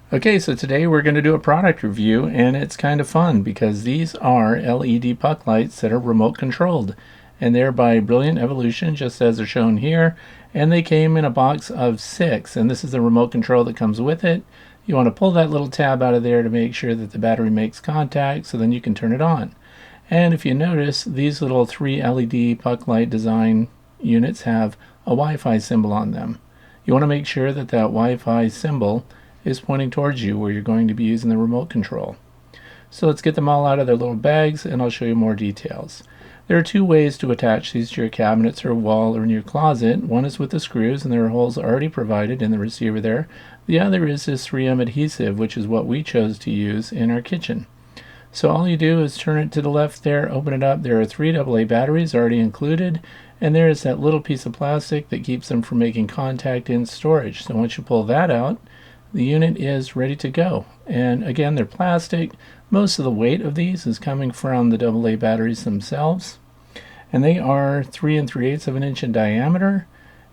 Okay, so today we're going to do a product review, and it's kind of fun because these are LED puck lights that are remote controlled, and they're by Brilliant Evolution, just as they're shown here, and they came in a box of 6, and this is the remote control that comes with it. You want to pull that little tab out of there to make sure that the battery makes contact, so then you can turn it on. And if you notice, these little 3 LED puck light design units have a Wi-Fi symbol on them. You want to make sure that that Wi-Fi symbol is pointing towards you where you're going to be using the remote control. So let's get them all out of their little bags and I'll show you more details. There are 2 ways to attach these to your cabinets or wall or in your closet. One is with the screws, and there are holes already provided in the receiver there. The other is this 3M adhesive, which is what we chose to use in our kitchen. So all you do is turn it to the left there, open it up. There are 3 AA batteries already included, and there is that little piece of plastic that keeps them from making contact in storage. So once you pull that out, the unit is ready to go. And again, they're plastic. Most of the weight of these is coming from the AA batteries themselves. And they are 3 3/8 of an inch in diameter.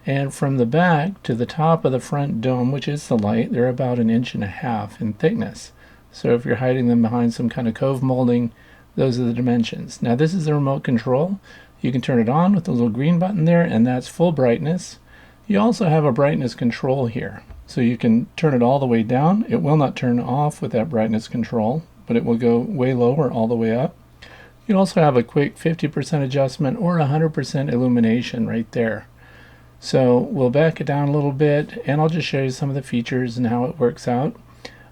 And from the back to the top of the front dome, which is the light, they're about 1.5 inches in thickness. So if you're hiding them behind some kind of cove molding, those are the dimensions. Now this is the remote control. You can turn it on with the little green button there, and that's full brightness. You also have a brightness control here. So you can turn it all the way down. It will not turn off with that brightness control, but it will go way low or all the way up. You also have a quick 50% adjustment or 100% illumination right there. So we'll back it down a little bit, and I'll just show you some of the features and how it works out.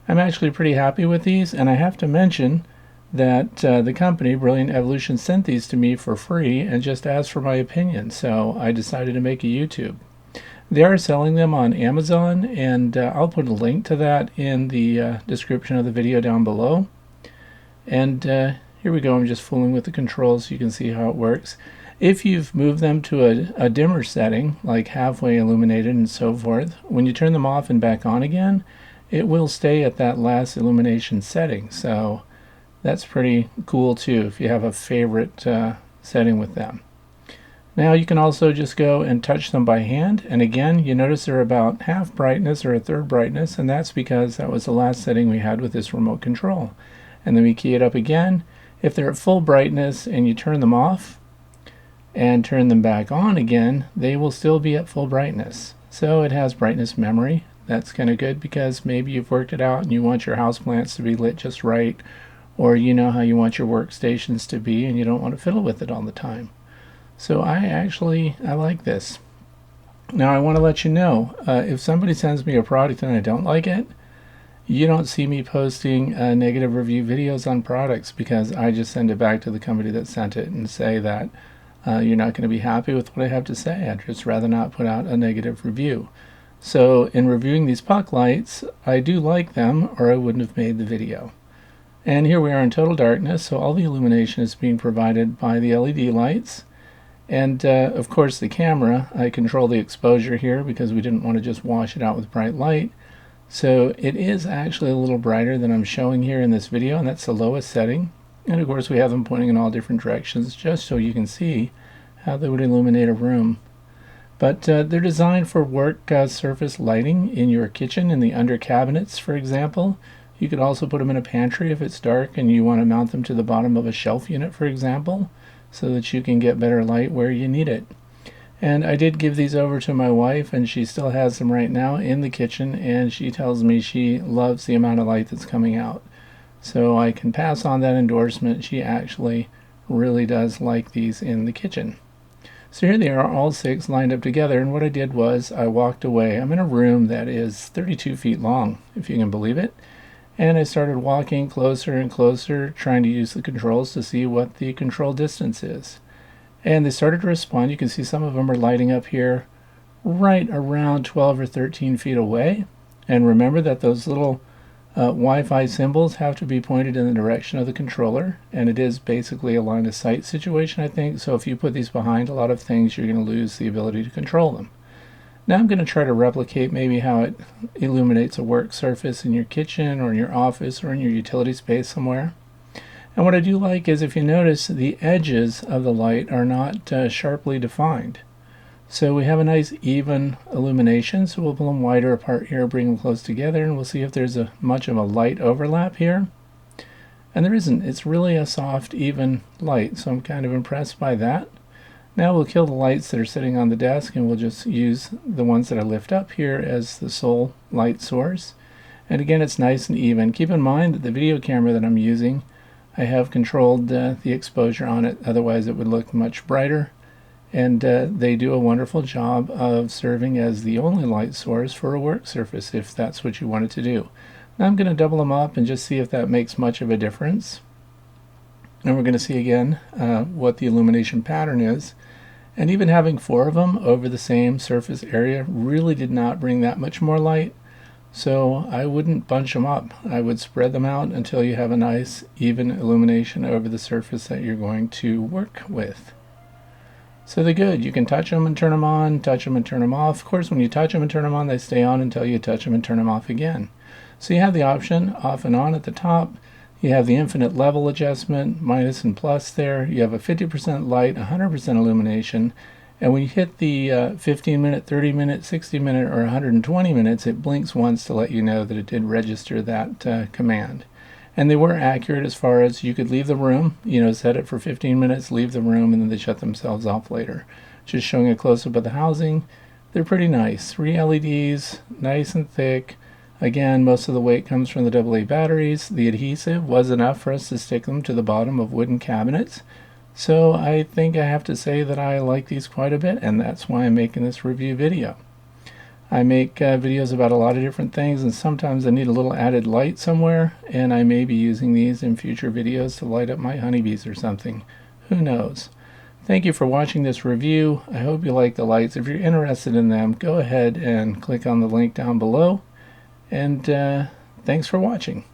I'm actually pretty happy with these, and I have to mention that the company, Brilliant Evolution, sent these to me for free and just asked for my opinion, so I decided to make a YouTube. They are selling them on Amazon, and I'll put a link to that in the description of the video down below. And here we go. I'm just fooling with the controls so you can see how it works. If you've moved them to a dimmer setting, like halfway illuminated and so forth, when you turn them off and back on again, it will stay at that last illumination setting. So that's pretty cool too if you have a favorite setting with them. Now you can also just go and touch them by hand, and again you notice they're about half brightness or a third brightness, and that's because that was the last setting we had with this remote control. And then we key it up again. If they're at full brightness and you turn them off and turn them back on again, they will still be at full brightness. So it has brightness memory. That's kind of good because maybe you've worked it out and you want your houseplants to be lit just right, or you know how you want your workstations to be and you don't want to fiddle with it all the time. So I like this. Now I want to let you know, if somebody sends me a product and I don't like it, you don't see me posting negative review videos on products, because I just send it back to the company that sent it and say that you're not going to be happy with what I have to say. I'd just rather not put out a negative review. So in reviewing these puck lights, I do like them, or I wouldn't have made the video. And here we are in total darkness, so all the illumination is being provided by the LED lights. And of course the camera, I control the exposure here because we didn't want to just wash it out with bright light. So it is actually a little brighter than I'm showing here in this video, and that's the lowest setting. And of course we have them pointing in all different directions just so you can see how they would illuminate a room. But they're designed for work surface lighting in your kitchen, in the under cabinets, for example. You could also put them in a pantry if it's dark and you want to mount them to the bottom of a shelf unit, for example, so that you can get better light where you need it. And I did give these over to my wife, and she still has them right now in the kitchen, and she tells me she loves the amount of light that's coming out. So I can pass on that endorsement. She actually really does like these in the kitchen. So here they are, all 6 lined up together, and what I did was I walked away. I'm in a room that is 32 feet long, if you can believe it. And I started walking closer and closer, trying to use the controls to see what the control distance is. And they started to respond. You can see some of them are lighting up here right around 12 or 13 feet away. And remember that those little Wi-Fi symbols have to be pointed in the direction of the controller, and it is basically a line of sight situation, I think. So if you put these behind a lot of things, you're going to lose the ability to control them. Now I'm going to try to replicate maybe how it illuminates a work surface in your kitchen or in your office or in your utility space somewhere. And what I do like is, if you notice, the edges of the light are not sharply defined. So we have a nice even illumination, so we'll pull them wider apart here, bring them close together, and we'll see if there's much of a light overlap here. And there isn't. It's really a soft, even light, so I'm kind of impressed by that. Now we'll kill the lights that are sitting on the desk, and we'll just use the ones that I lift up here as the sole light source. And again, it's nice and even. Keep in mind that the video camera that I'm using, I have controlled the exposure on it, otherwise it would look much brighter. And they do a wonderful job of serving as the only light source for a work surface, if that's what you wanted to do. Now I'm going to double them up and just see if that makes much of a difference. And we're going to see again what the illumination pattern is. And even having 4 of them over the same surface area really did not bring that much more light. So I wouldn't bunch them up. I would spread them out until you have a nice even illumination over the surface that you're going to work with. So they're good. You can touch them and turn them on, touch them and turn them off. Of course, when you touch them and turn them on, they stay on until you touch them and turn them off again. So you have the option off and on at the top. You have the infinite level adjustment, minus and plus there. You have a 50% light, 100% illumination. And when you hit the 15-minute, 30-minute, 60-minute, or 120 minutes, it blinks once to let you know that it did register that command. And they were accurate as far as you could leave the room, set it for 15 minutes, leave the room, and then they shut themselves off later. Just showing a close-up of the housing. They're pretty nice. 3 LEDs, nice and thick. Again, most of the weight comes from the AA batteries. The adhesive was enough for us to stick them to the bottom of wooden cabinets. So I think I have to say that I like these quite a bit, and that's why I'm making this review video. I make videos about a lot of different things, and sometimes I need a little added light somewhere, and I may be using these in future videos to light up my honeybees or something. Who knows? Thank you for watching this review. I hope you like the lights. If you're interested in them, go ahead and click on the link down below. And thanks for watching.